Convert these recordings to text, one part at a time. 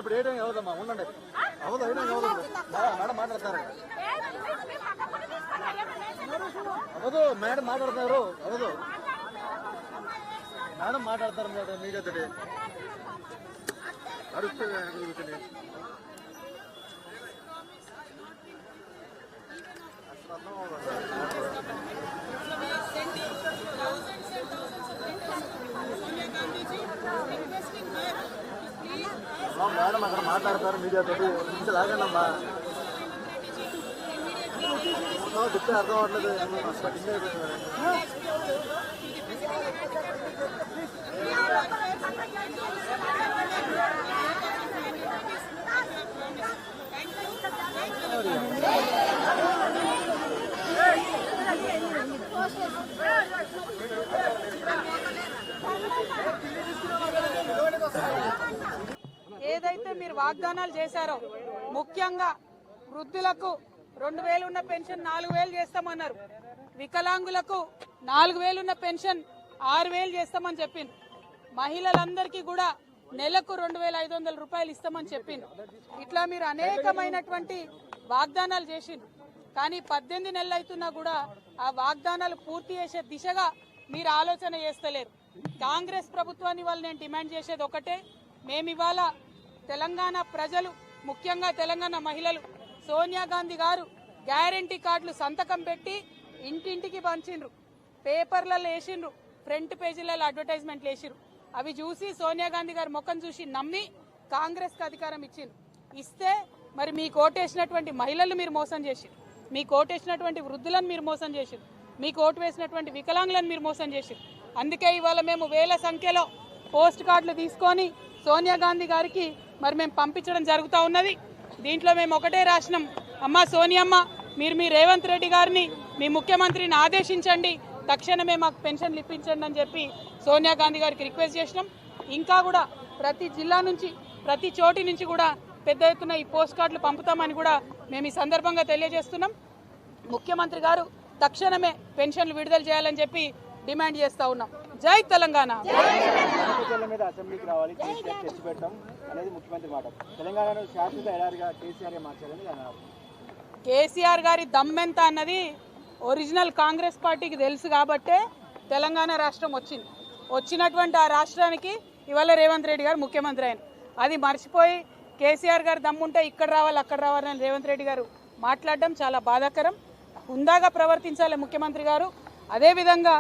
ఇప్పుడు ఏ టైం అవదమ్మా ఉండండి అవదు ఏ టైం అవదు మేడం మాట్లాడతారు అవదు మేడం మాట్లాడతారు అవదు మేడం మాట్లాడతారు మేడం మీడియా తోటి అడుగుతుంది మేడం అక్కడ మాట్లాడతారు మీడియా తోటి నుంచి లాగండమ్మా చెప్తే అర్థం అవ్వట్లేదు ఏదైతే మీరు వాగ్దానాలు చేశారో ముఖ్యంగా వృద్ధులకు 2000 ఉన్న పెన్షన్ 4000 చేస్తామన్నారు, వికలాంగులకు 4000 ఉన్న పెన్షన్ 6000 చేస్తామని చెప్పింది, మహిళలందరికీ కూడా నెలకు 2500 రూపాయలు ఇస్తామని చెప్పింది. ఇట్లా మీరు అనేకమైనటువంటి వాగ్దానాలు చేసిండ్రు. కానీ 18 నెలలు అవుతున్నా కూడా ఆ వాగ్దానాలు పూర్తి చేసే దిశగా మీరు ఆలోచన చేస్తలేరు. కాంగ్రెస్ ప్రభుత్వాన్ని వాళ్ళు నేను డిమాండ్ చేసేది ఒకటే, మేము ఇవాళ తెలంగాణ ప్రజలు ముఖ్యంగా తెలంగాణ మహిళలు సోనియా గాంధీ గారు గ్యారంటీ కార్డులు సంతకం పెట్టి ఇంటింటికి పంచిండ్రు, పేపర్లలో వేసిండ్రు, ఫ్రంట్ పేజీలలో అడ్వర్టైజ్మెంట్లు వేసిండ్రు. అవి చూసి సోనియా గాంధీ గారు ముఖం చూసి నమ్మి కాంగ్రెస్కి అధికారం ఇచ్చిండ్రు. ఇస్తే మరి మీ కోటేసినటువంటి మహిళలు మీరు మోసం చేసిండ్రు, మీ కోటేసినటువంటి వృద్ధులను మీరు మోసం చేసిండ్రు, మీ కోటు వేసినటువంటి వికలాంగులను మీరు మోసం చేసిండ్రు. అందుకే ఇవాళ మేము వేల సంఖ్యలో పోస్ట్ కార్డులు తీసుకొని సోనియా గాంధీ గారికి మరి మేము పంపించడం జరుగుతూ ఉన్నది. దీంట్లో మేము ఒకటే రాసినాం, అమ్మ సోనియమ్మ మీరు మీ రేవంత్ రెడ్డి గారిని మీ ముఖ్యమంత్రిని ఆదేశించండి, తక్షణమే మాకు పెన్షన్లు ఇప్పించండి అని చెప్పి సోనియా గాంధీ గారికి రిక్వెస్ట్ చేసినాం. ఇంకా కూడా ప్రతి జిల్లా నుంచి ప్రతి చోటి నుంచి కూడా పెద్ద ఎత్తున ఈ పోస్ట్ కార్డులు పంపుతామని కూడా మేము ఈ సందర్భంగా తెలియజేస్తున్నాం. ముఖ్యమంత్రి గారు తక్షణమే పెన్షన్లు విడుదల చేయాలని చెప్పి డిమాండ్ చేస్తా ఉన్నాం. జై తెలంగాణ. మీద అసెంబ్లీకి రావాలి, కేసీఆర్ తెచ్చి పెట్టడం అనేది ముఖ్యమంత్రి మాట. తెలంగాణను శాశ్వత ఎడారిగా కేసీఆర్ మార్చాలని అన్నారు. కేసీఆర్ గారి దమ్మెంత అన్నది ఒరిజినల్ కాంగ్రెస్ పార్టీకి తెలుసు కాబట్టే తెలంగాణ రాష్ట్రం వచ్చింది. వచ్చినటువంటి ఆ రాష్ట్రానికి ఇవాళ రేవంత్ రెడ్డి గారు ముఖ్యమంత్రి అయిన అది మర్చిపోయి కేసీఆర్ గారు దమ్ముంటే ఇక్కడ రావాలి అక్కడ రావాలని రేవంత్ రెడ్డి గారు మాట్లాడడం చాలా బాధాకరం. హుందాగా ప్రవర్తించాలి ముఖ్యమంత్రి గారు. అదేవిధంగా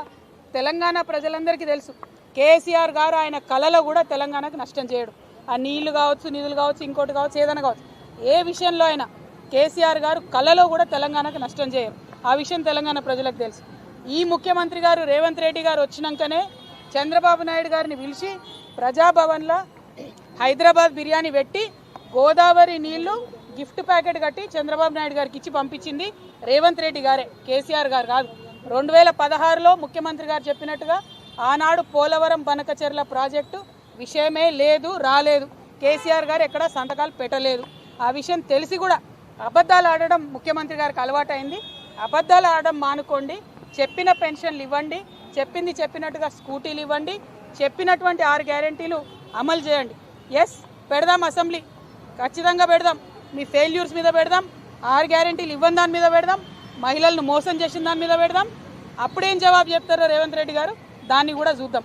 తెలంగాణ ప్రజలందరికీ తెలుసు కేసీఆర్ గారు ఆయన కళలో కూడా తెలంగాణకు నష్టం చేయడు. ఆ నీళ్లు కావచ్చు, నిధులు కావచ్చు, ఇంకోటి కావచ్చు, ఏదైనా కావచ్చు, ఏ విషయంలో అయినా కేసీఆర్ గారు కళలో కూడా తెలంగాణకు నష్టం చేయరు. ఆ విషయం తెలంగాణ ప్రజలకు తెలుసు. ఈ ముఖ్యమంత్రి గారు రేవంత్ రెడ్డి గారు వచ్చినాకనే చంద్రబాబు నాయుడు గారిని పిలిచి ప్రజాభవన్లో హైదరాబాద్ బిర్యానీ పెట్టి గోదావరి నీళ్లు గిఫ్ట్ ప్యాకెట్ కట్టి చంద్రబాబు నాయుడు గారికి ఇచ్చి పంపించింది రేవంత్ రెడ్డి గారే, కేసీఆర్ గారు కాదు. 2016లో ముఖ్యమంత్రి గారు చెప్పినట్టుగా ఆనాడు పోలవరం బనకచెర్ల ప్రాజెక్టు విషయమే లేదు, రాలేదు, కేసీఆర్ గారు ఎక్కడ సంతకాలు పెట్టలేదు. ఆ విషయం తెలిసి కూడా అబద్ధాలు ఆడడం ముఖ్యమంత్రి గారికి అలవాటైంది. అబద్ధాలు ఆడడం మానుకోండి, చెప్పిన పెన్షన్లు ఇవ్వండి, చెప్పింది చెప్పినట్టుగా స్కూటీలు ఇవ్వండి, చెప్పినటువంటి 6 గ్యారెంటీలు అమలు చేయండి. ఎస్ పెడదాం, అసెంబ్లీ ఖచ్చితంగా పెడదాం, మీ ఫెయిల్యూర్స్ మీద పెడదాం, 6 గ్యారెంటీలు ఇవ్వని దాని మీద పెడదాం, మహిళలను మోసం చేసిన దాని మీద పెడదాం. అప్పుడేం జవాబు చెప్తారో రేవంత్ రెడ్డి గారు దాన్ని కూడా చూద్దాం.